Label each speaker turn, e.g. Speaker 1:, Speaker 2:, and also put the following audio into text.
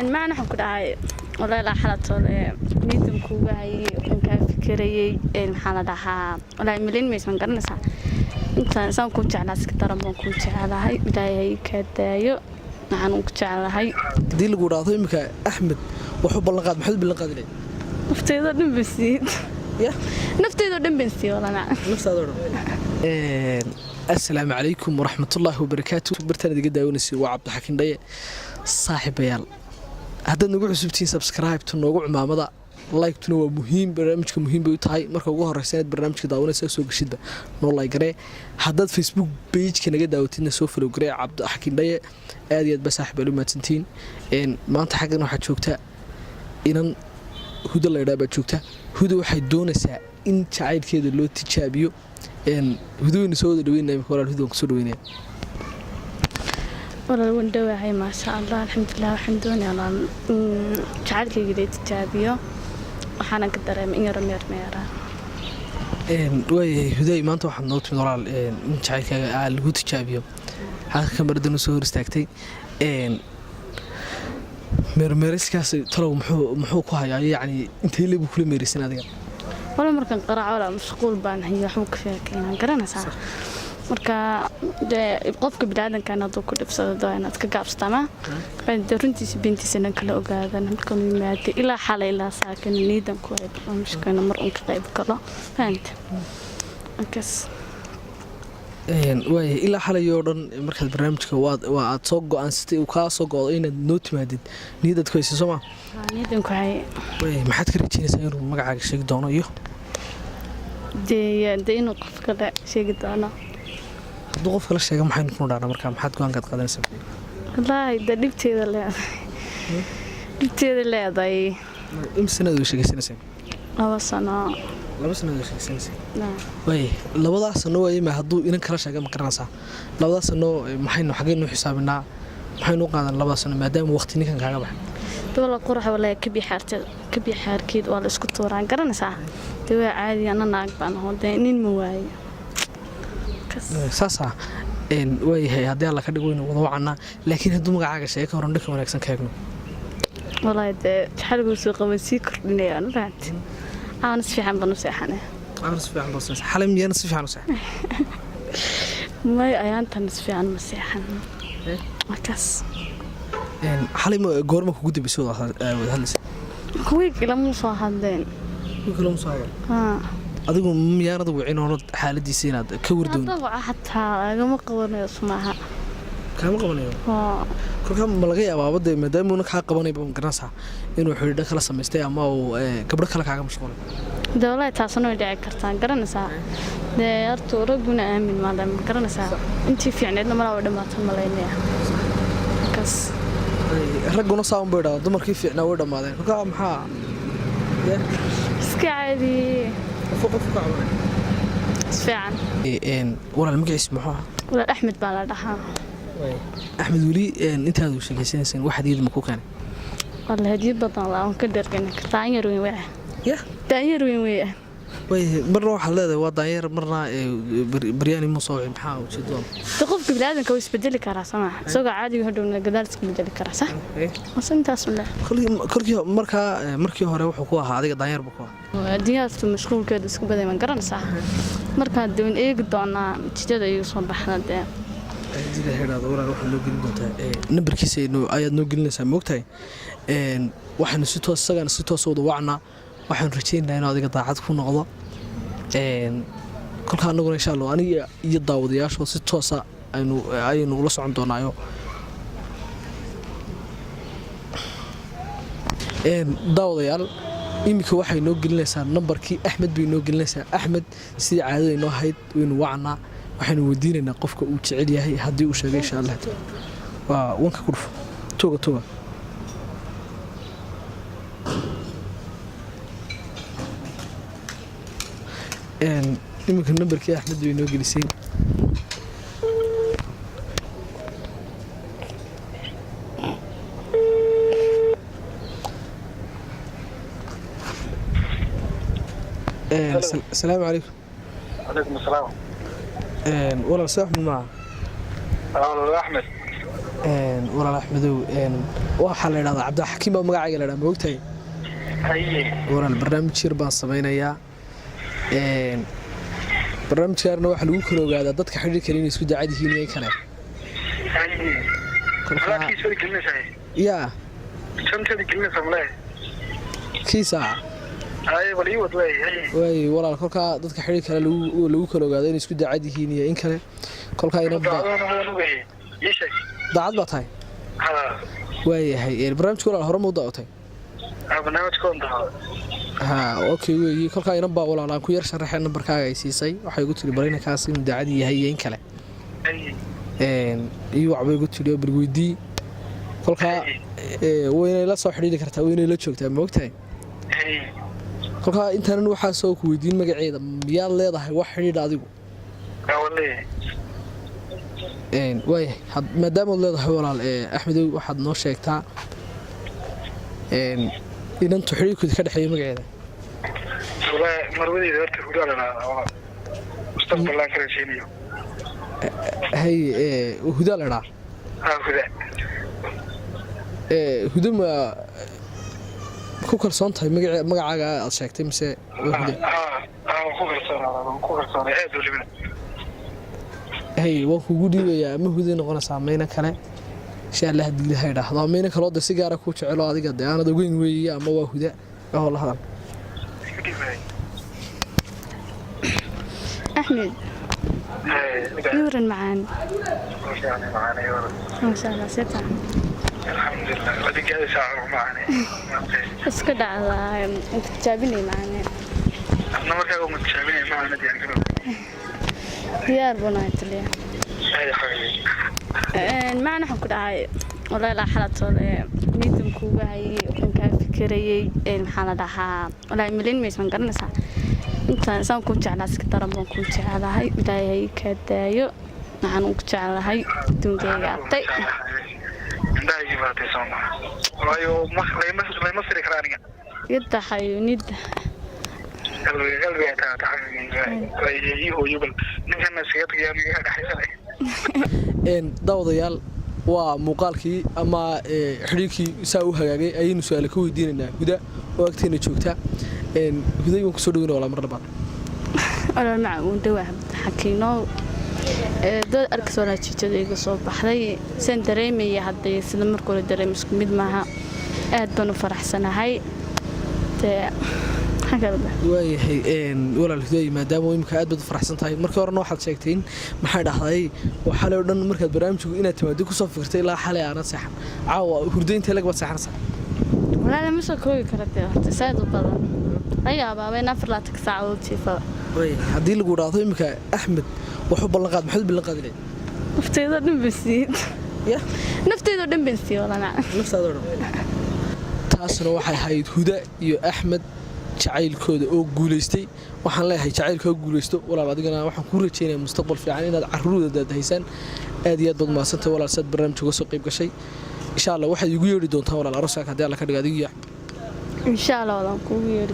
Speaker 1: معنا حكون عاي والله لا حالته ميتم كوجاي وكان فكري المحل ده والله ملين ميس من قرن ساعة أنت سام كنت على سكتر ما كنت على هاي بداية كدايو نحن كنت على هاي
Speaker 2: دي اللي قرأته إمك أحمد وحب الله قاد محب الله قاد لي
Speaker 1: نفتي ذا دم بسيط
Speaker 2: يا
Speaker 1: نفتي ذا دم بسيط والله نعم
Speaker 2: نفس هذا السلام عليكم ورحمة الله وبركاته برتنا دي قد أونسي وعبد الحكيم ضيق صاحب يال هذا نقول سبتين سبسكرايب تنوقع مع مضى لايك تنو مهم برنامجك مهم بيوتهاي مركب وجوه رسالة برنامجك داونسي سوق شدة والله يقرأ هذا فيسبوك بيج كنا قد أوتينا سوف الوقرأ عبد الحكيم ضيق آدي بس أحب له 200 إن ما أنت حاجة واحد شوكتها إن هذا اللي رابط شوكتها هذا واحد دون ساعة إن تعيد كده لو تشابيو إن هذا نسوي دوينا يمكن هذا نقصد دوينا
Speaker 1: والله وندوي هاي ما شاء الله الحمد لله وحمدوني الله تعال كي قديت تجابيه وحنا قدر مير
Speaker 2: way huday maanta waxaan noo timid walaal jacaylkaaga aa lagu tijaabiyo halka kamaradan soo hor istaagtay meermeeriskaas talow muxuu ku hayaa yani intee leebu kula meerisan adiga
Speaker 1: wala markan qaraac wala mashquul baan hayo waxba ka sheekeynaa garanaysaa marka qofka bidaadanka anadu ku dhibsado inaad ka gaabsatama runtiisa bintiisana kala ogaadan halkan yimaado ilaa xalay ilaa saakan niidan ku ay barnaamijkana mar un ka qayb galo faanta akas
Speaker 2: way ilaa xalay oo dhan markaad barnaamijka waa aad soo go'aansatay uu ka soo go'do inaad noo timaadid niidad ku hayso ma
Speaker 1: niidan ku hay
Speaker 2: way maxaad ka rajaynaysaa inuu magacaaga sheegi doono iyo
Speaker 1: inuu qofka la sheegi doono
Speaker 2: qof kala sheega maxay ku dhaana marka maxaad go'aankaad qaadanaysaa
Speaker 1: wallahi dibteeda leedahay
Speaker 2: imsanadu sheegaysanaysaa
Speaker 1: laba sano
Speaker 2: sheegaysanaysaa way labadaas sano way ma haduu inan kala sheega ma garanaysaa labadaas sano maxaynu xageenu xisaabinaa maxaynu qaadan labadaas sano maadaama waqti ninkan kaaga baxay
Speaker 1: dawla qurax wala ka bixaarkeed waa la isku tooraan garanaysaa dawaa caadi ana naag baan hooday nin ma waayo saasa
Speaker 2: way haddii alla ka dhigo inuu wada wacana laakiin hadduu magacaaga sheego ka horan dhaka wanaagsan ka eegno
Speaker 1: wallahi xalgu soo qaban si kordhinayaan raad aan si fiican banu seexanay
Speaker 2: xalim yana si fiican u seexan
Speaker 1: may ayaan tan si fiican ma seexan markaas
Speaker 2: xalim goorma kugu dibisay wada hadlaysa
Speaker 1: kuwii kala mu soo hadleen
Speaker 2: adigu miyaanad wicin oo xaaladiisa inaad ka wardoon
Speaker 1: dadka xataa lagama qabanayo sumaha
Speaker 2: kama qabanayo kolka ma laga yaabaa wada maadaama uu ka qabanayba garanaysaa inuu xiriir kala sameystay ama uu gabdho kale kaaga mashquulay
Speaker 1: dawladda taasoo dhici kartaa garanaysaa deertu raguna aamin maadaama garanaysaa intii fiicneedna malaha dhamaatan maleynaya kas
Speaker 2: raguna saan beedha dumarkii fiicnaa way dhamaadeen kolka maxaa
Speaker 1: iska caadi
Speaker 2: فوق عمري
Speaker 1: سفيان
Speaker 2: ورا المقعس محوها
Speaker 1: ولا أحمد بالا دحا
Speaker 2: أحمد ولي أنت هذا وش جالسين واحد يد مكو كان
Speaker 1: والله هدي بطل الله ونقدر كأنك تعير وين وين
Speaker 2: يا
Speaker 1: تعير وين وين
Speaker 2: مرة واحد هذا وضعير مرة برياني مصوع محاول شدوم
Speaker 1: تقف بلادنا كويس بدلك كرا سماح سوق عادي يهدون قدرتك بدلك كرا صح أصلا تاسم له
Speaker 2: كل مركي هو روح وقوها هذا ضعير بقوها
Speaker 1: دياسته مشغول كده سكوب بدي من قرن صح مركها دون إيه قدرنا تجد يوصل بحنا ده
Speaker 2: جيدا هذا ورا روح لو قلنا تا نبركيس إنه أياد نو قلنا سموكتاي وحنا ستة سجن ستة صوت وعنا waxaan rajaynaynaa in adiga daacad ku noqdo kolka anaguna insha Allah aniga iyo daawadayaashu si toos ah aynu la socon doonaayo daawadayaal imika waxay noo gelinaysaa numbarkii Axmed bay noo gelinaysaa Axmed sidii caadada inoo hayd waynu wacnaa waxaanu weydiinaynaa qofka uu jecel yahay haddii uu sheegay insha Allah waa wanka ku dhufo toga إمك النمبر كي أحمد بينو جلسين السلام عليكم.
Speaker 3: عليكم السلام.
Speaker 2: والله سامح معه.
Speaker 3: والله أحمد.
Speaker 2: walaal Axmedow waxa la yiraahdaa Cabdixakiin baa magacayga la yiraahdaa ma ogtahay walaal barnaamij yar baan samaynayaa barnaamijkaarna waxa lagu kala ogaadaa dadka xiriirka inay isku daacad yihiin iyo kale yaa
Speaker 3: شنتي كلمة ملاه
Speaker 2: kiisa
Speaker 3: wali wad
Speaker 2: way walaal kolka dadka xiriirka lagu kala ogaado inay isku daacad yihiin iyo in kale kolka ina daacad ba tahay waayahay barnaamijku walaal hore ma u daawatay
Speaker 3: barnaamijku
Speaker 2: okay way kolka ina ba walaal aan ku yar sharaxay nambarkaaga ay siisay waxay ugu tiri barina kaas inuu daacad yahay iyo in kale iyo waxbay ugu tiri barweydii kolka weynay la soo xiriiri kartaa weynay la joogtaa ma ogtahay kolka intaan waxa soo ku weydiin magaceeda miyaad leedahay wax xiriir adigu way maadaama leedahay walaal Axmedow waxaad noo sheegtaa inantu xiriirkooda ka dhaxeeyo magaceeda
Speaker 3: marwadii horta hudaalana mustaqbalka ka rajeeniyo
Speaker 2: hay hudaalana huduma ku kalsoon tahay magacaaga aad sheegtay mise
Speaker 3: ku kalsoon aad u liban
Speaker 2: hay waan kugu dhiibayaa ama hudeen noqonaysaa meena kale insha Allah hadii la yiraahdo meena kale oo si gaar ah ku jecelo adiga aanad ogeyn weeyay ama waa huda oo la hadal
Speaker 1: أحمد يورن معانا ما شاء الله ستة
Speaker 3: الحمد لله ودي قاعد ساعة معنا
Speaker 1: بس كده على متشابهين معانا
Speaker 3: أنا ما كانوا متشابهين معنا دي أنكروا
Speaker 1: ديار بنات لي
Speaker 3: أي حبيبي
Speaker 1: معنا حكوا هاي والله لا حالة ميتم كوبا هاي وكان كافكري حالة دها ولا ملين ميس من قرن ساعة أنت إنسان كنت على سكتر ما كنت على هاي بداية كدايو نحن كنت على هاي تونجي عطي
Speaker 3: لا يجيباتي سوما وايو ما يمسري كرانيا
Speaker 1: يدا حيو ند
Speaker 3: قلبي تحقيقي هو يبل نكنا سيادة يامي هذا حيث
Speaker 2: daawadayaal waa muuqaalkii ama xiriirkii saa u hagaagay ayaynu su'aal ka weydiinaynaa huda oo agteena joogta huday waan ku soo dhaweynaa wala mar labaad
Speaker 1: wala macaan dawaa xakiino dad arkas wala jijada iga soo baxday san dareemay hadday sida markii hore dareemis mid maaha aad baan u faraxsanahay waayahay
Speaker 2: walaal huday maadaama imka aad baad u faraxsan tahay markii horena waxaad sheegtay maxay dhahday waxa la dhan markaad barnaamijku inaad timaado ku soo fikirtay ilaa xalay aan saxan caawa hurdaynta laga saxanaysa
Speaker 1: walaal ma soo koobi kartay horta saad u badan ayaaba weena 4 saacadood jiifada
Speaker 2: way hadii lagu raado imka Axmed wuxuu ballan qaad maxay ballan qaadilay
Speaker 1: nafteeda dhanbisiid
Speaker 2: ya
Speaker 1: nafteeda dhanbisiid walaal
Speaker 2: nafteeda taasna waxay hayd huda iyo Axmed jacaylkooda oo guuleystay waxaan leeyahay jacaylkooda guuleysto walaal adigana waxaan ku rajeynayaa mustaqbal fiican inaad caruurada daadaysan aad iyo aad baad maasantay walaal sad barnaamijka uga soo qayb gashay insha Allah waxaad igu yeeri doontaa walaal arooska hadii alla ka dhigo adiga
Speaker 1: insha Allah waan kugu yeeri